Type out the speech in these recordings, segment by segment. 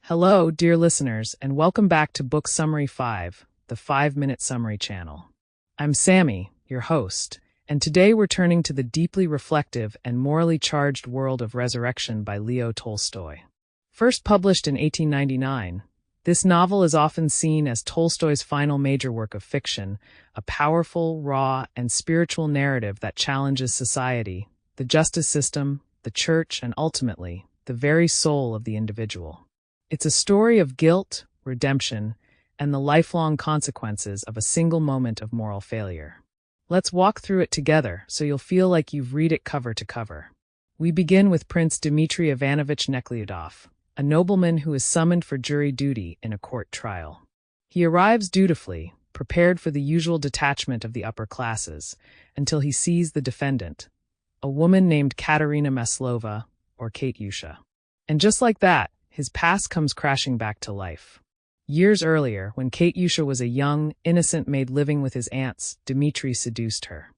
Hello, dear listeners, and welcome back to Book Summary 5, the 5-Minute Summary channel. I'm Sammy, your host, and today we're turning to the deeply reflective and morally charged world of Resurrection by Leo Tolstoy. First published in 1899, this novel is often seen as Tolstoy's final major work of fiction, a powerful, raw, and spiritual narrative that challenges society, the justice system, the church, and ultimately, the very soul of the individual. It's a story of guilt, redemption, and the lifelong consequences of a single moment of moral failure. Let's walk through it together so you'll feel like you've read it cover to cover. We begin with Prince Dmitri Ivanovich Nekhlyudov, a nobleman who is summoned for jury duty in a court trial. He arrives dutifully, prepared for the usual detachment of the upper classes, until he sees the defendant, a woman named Katerina Maslova, or Katyusha. And just like that, his past comes crashing back to life. Years earlier, when Katyusha was a young, innocent maid living with his aunts, Dmitri seduced her.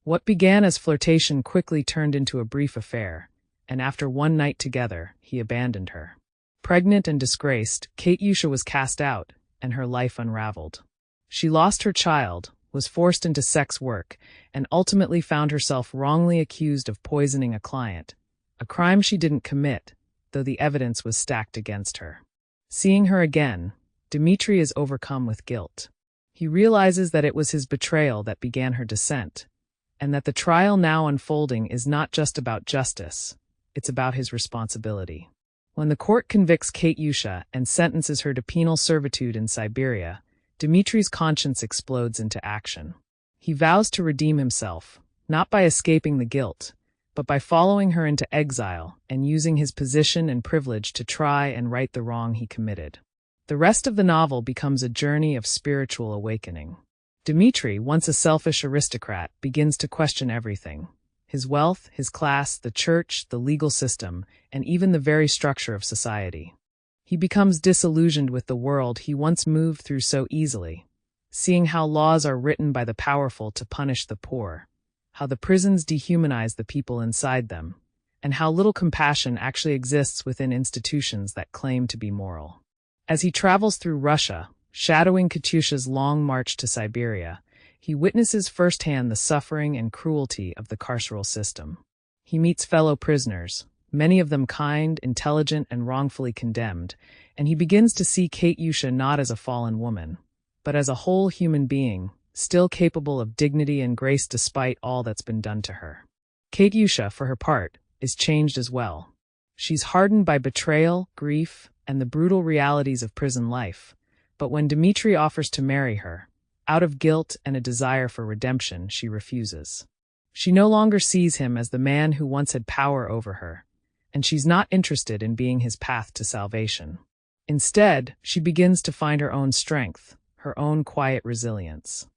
What began as flirtation quickly turned into a brief affair, and after one night together, he abandoned her. Pregnant and disgraced, Katyusha was cast out, and her life unraveled. She lost her child, was forced into sex work, and ultimately found herself wrongly accused of poisoning a client, a crime she didn't commit, though the evidence was stacked against her. Seeing her again, Dmitri is overcome with guilt. He realizes that it was his betrayal that began her descent, and that the trial now unfolding is not just about justice, it's about his responsibility. When the court convicts Katyusha and sentences her to penal servitude in Siberia, Dmitri's conscience explodes into action. He vows to redeem himself, not by escaping the guilt, but by following her into exile and using his position and privilege to try and right the wrong he committed. The rest of the novel becomes a journey of spiritual awakening. Dmitri, once a selfish aristocrat, begins to question everything: his wealth, his class, the church, the legal system, and even the very structure of society. He becomes disillusioned with the world he once moved through so easily, seeing how laws are written by the powerful to punish the poor, how the prisons dehumanize the people inside them, and how little compassion actually exists within institutions that claim to be moral. As he travels through Russia, shadowing Katyusha's long march to Siberia, he witnesses firsthand the suffering and cruelty of the carceral system. He meets fellow prisoners, many of them kind, intelligent, and wrongfully condemned, and he begins to see Katyusha not as a fallen woman, but as a whole human being, still capable of dignity and grace despite all that's been done to her. Katyusha, for her part, is changed as well. She's hardened by betrayal, grief, and the brutal realities of prison life, but when Dmitri offers to marry her, out of guilt and a desire for redemption, she refuses. She no longer sees him as the man who once had power over her, and she's not interested in being his path to salvation. Instead, she begins to find her own strength, her own quiet resilience.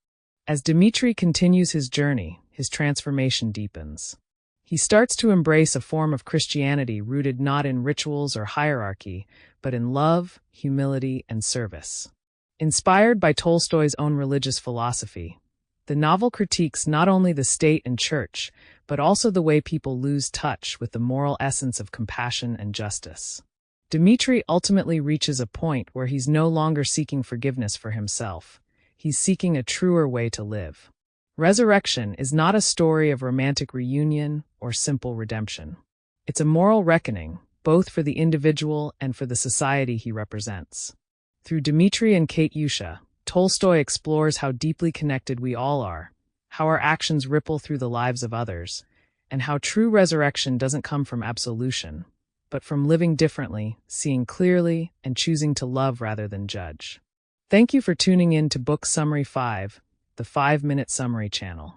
As Dmitri continues his journey, his transformation deepens. He starts to embrace a form of Christianity rooted not in rituals or hierarchy, but in love, humility, and service. Inspired by Tolstoy's own religious philosophy, the novel critiques not only the state and church, but also the way people lose touch with the moral essence of compassion and justice. Dmitri ultimately reaches a point where he's no longer seeking forgiveness for himself. He's seeking a truer way to live. Resurrection is not a story of romantic reunion or simple redemption. It's a moral reckoning, both for the individual and for the society he represents. Through Dmitri and Katyusha, Tolstoy explores how deeply connected we all are, how our actions ripple through the lives of others, and how true resurrection doesn't come from absolution, but from living differently, seeing clearly, and choosing to love rather than judge. Thank you for tuning in to Book Summary 5, the 5-Minute Summary channel.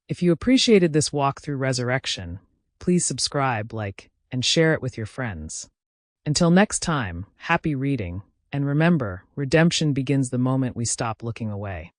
If you appreciated this walk through Resurrection, please subscribe, like, and share it with your friends. Until next time, happy reading, and remember, redemption begins the moment we stop looking away.